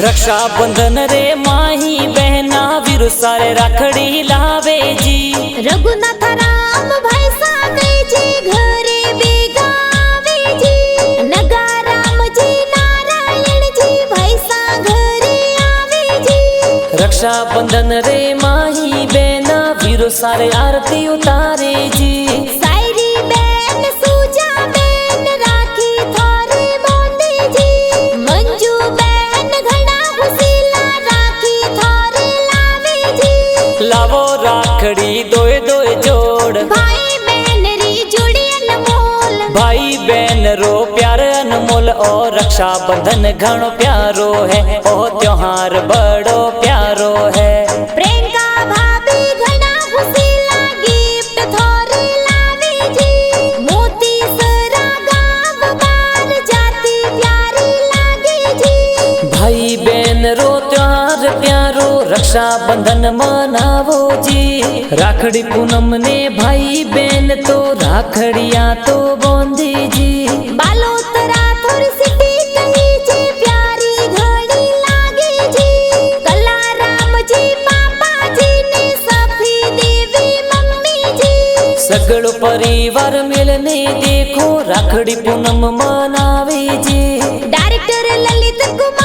रक्षा बंधन रे माही बहना वीर सारे राखड़ी लावे जी। रघुनाथ राम भाई सावे जी घरे बेगावे जी। नगा राम जी नारायण जी भाई सा घरे आवे जी। रक्षा बंधन रे माही बहना वीर सारे आरती उतारे जी। सायरी बेन सूजा बेन राखी थारे मोंदी जी। मंजू बेन घड़ा हुसीला राखी थारे लावे जी। लावो राखड़ी दोए दोए जोड़ भाई बहन री जोड़ी अनमोल। भाई बहन रो प्यार अनमोल और रक्षा बंधन घणो प्यारो है ओ त्योहार बड़ो प्यारो है। प्रियंका भाभी घड़ा हुसीला गिफ्ट थारे लावे जी। मोती सरा गाव बार जाती प्यारी लागे जी। भाई बहन रो त्योहार प्यारो रक्षा बंधन मनावो जी। राखड़ी पूनम ने भाई बहन तो राखड़िया तो बांधी जी। बालोतरा थोड़ी सिटी कही जी प्यारी घड़ी लागे जी। कला राम जी पापा जी ने सफी देवी मम्मी जी। सगड़ो परिवार मिलने देखो राखड़ी पूनम मनावे जी। डायरेक्टर ललित कुमार